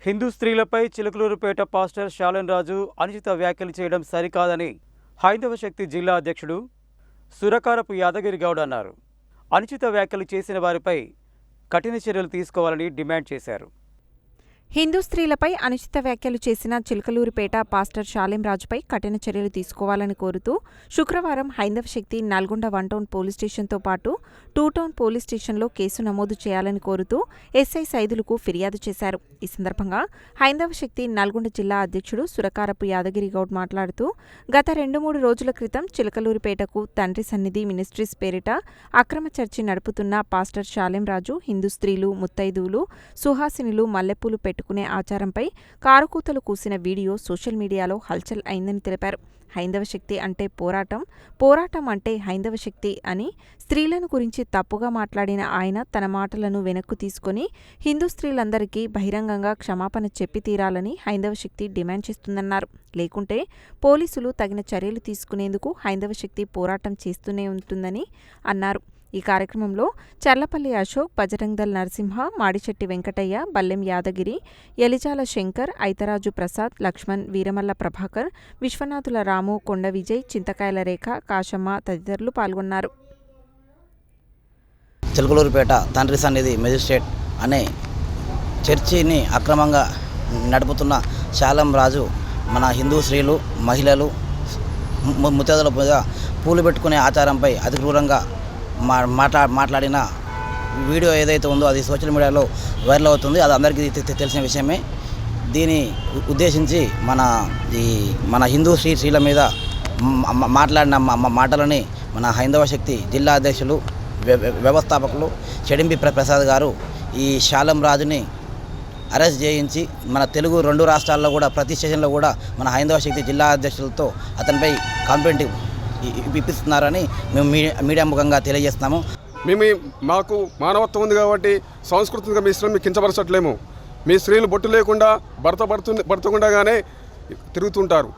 Hindu స్త్రీలపై Chilakaluripet pastor Shalem రాజు అనుచిత వ్యాఖ్యలు చేయడం సరికాదని హైందవ శక్తి జిల్లా అధ్యక్షుడు సురకారపు యాదగిరి గౌడ్ అన్నారు. అనుచిత వ్యాఖ్యలు చేసిన వారిపై కఠిన చర్యలు తీసుకోవాలని డిమాండ్ చేశారు. హిందూ స్త్రీలపై అనుచిత వ్యాఖ్యలు చేసిన చిలకలూరిపేట పాస్టర్ శాలెం రాజుపై కఠిన చర్యలు తీసుకోవాలని కోరుతూ శుక్రవారం హైందవ శక్తి నల్గొండ 1 టౌన్ పోలీస్ స్టేషన్తో పాటు 2 టౌన్ పోలీస్ స్టేషన్లో కేసు నమోదు చేయాలని కోరుతూ ఎస్ఐ సైదులకు ఫిర్యాదు చేశారు. ఈ సందర్భంగా హైందవ శక్తి నల్గొండ జిల్లా అధ్యక్షుడు సురకారపు యాదగిరి గౌడ్ మాట్లాడుతూ గత 2-3 రోజుల క్రితం చిలకలూరిపేటకు తండ్రి సన్నిధి మినిస్ట్రీస్ పేరిట అక్రమ చర్చి నడుపుతున్న పాస్టర్ శాలెం రాజు హిందూ స్త్రీలు, ముత్తైదువులు, సుహాసినులు మల్లెపూలు పెట్టుకునే ఆచారంపై కారుకూతలు కూసిన వీడియో సోషల్ మీడియాలో హల్చల్ అయిందని తెలిపారు. హైందవ శక్తి అంటే పోరాటం, పోరాటం అంటే హైందవ శక్తి అని స్త్రీలను గురించి తప్పుగా మాట్లాడిన ఆయన తన మాటలను వెనక్కు తీసుకుని హిందూ స్త్రీలందరికీ బహిరంగంగా క్షమాపణ చెప్పి తీరాలని హైందవ శక్తి డిమాండ్ చేస్తుందన్నారు. లేకుంటే పోలీసులు తగిన చర్యలు తీసుకునేందుకు హైందవ శక్తి పోరాటం చేస్తూనే ఉంటుందని అన్నారు. ఈ కార్యక్రమంలో చర్లపల్లి అశోక్, బజరంగదళ్ నరసింహ, మాడిచెట్టి వెంకటయ్య, బల్లెం యాదగిరి, ఎలిజాల శంకర్, ఐతరాజు ప్రసాద్, లక్ష్మణ్, వీరమల్ల ప్రభాకర్, విశ్వనాథుల రాము, కొండ విజయ్, చింతకాయల రేఖ, కాశమ్మ తదితరులు పాల్గొన్నారు. చిలకలూరుపేట తండ్రి సన్నిధి మెజిస్ట్రేట్ అనే చర్చిని అక్రమంగా నడుపుతున్న శాలెం రాజు మన హిందూ స్త్రీలు, మహిళలు, ముత్తైదుల మీద పూలు పెట్టుకునే ఆచారంపై అతి క్రూరంగా మాట్లాడిన వీడియో ఏదైతే ఉందో అది సోషల్ మీడియాలో వైరల్ అవుతుంది. అది అందరికీ తెలిసిన విషయమే. దీన్ని ఉద్దేశించి మన హిందూ స్త్రీల మీద మాట్లాడిన మాటలని మన హైందవ శక్తి జిల్లా అధ్యక్షులు, వ్యవస్థాపకులు చెడింపి ప్రసాద్ గారు ఈ శాలెం రాజుని అరెస్ట్ చేయించి మన తెలుగు 2 రాష్ట్రాల్లో కూడా ప్రతి స్టేషన్లో కూడా మన హైందవ శక్తి జిల్లా అధ్యక్షులతో అతనిపై కంప్లైంట్ ఇప్పిస్తున్నారని మేము మీడియా ముఖంగా తెలియజేస్తున్నాము. మాకు మానవత్వం ఉంది కాబట్టి సాంస్కృతిక మీ స్త్రీలను కించపరచట్లేము. మీ స్త్రీలు బొట్టు లేకుండా భర్తకుండగానే తిరుగుతుంటారు.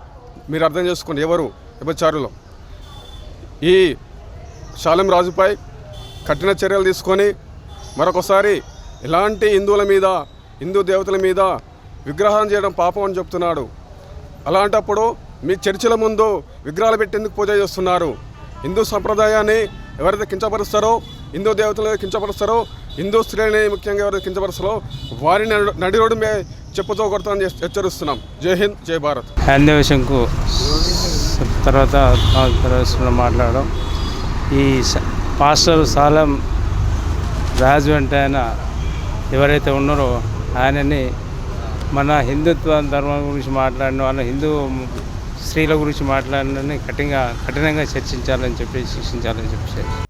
మీరు అర్థం చేసుకోండి ఎవరు వ్యభిచారులు. ఈ శాలెం రాజుపై కఠిన చర్యలు తీసుకొని మరొకసారి ఇలాంటి హిందువుల మీద, హిందూ దేవతల మీద విగ్రహం చేయడం పాపం అని చెప్తున్నాడు. అలాంటప్పుడు మీ చర్చిల ముందు విగ్రహాలు పెట్టేందుకు పూజ చేస్తున్నారు. హిందూ సంప్రదాయాన్ని ఎవరైతే కించపరుస్తారో, హిందూ దేవతలు కించపరుస్తారో, హిందూ స్త్రీలని ముఖ్యంగా ఎవరైతే కించపరుస్తారో వారిని నడి రోడ్డు మీద చెప్పుతో కొడతామని హెచ్చరిస్తున్నాం. జై హింద్, జై భారత్. హైందవ శంకు తర్వాత మాట్లాడడం ఈ పాస్టర్ శాలెం రాజు అంటే ఆయన ఎవరైతే ఉన్నారో ఆయనని మన హిందుత్వ ధర్మం గురించి మాట్లాడిన వాళ్ళ హిందూ స్త్రీల గురించి మాట్లాడినని కఠినంగా చర్చించాలని చెప్పి శిక్షించాలని చెప్పి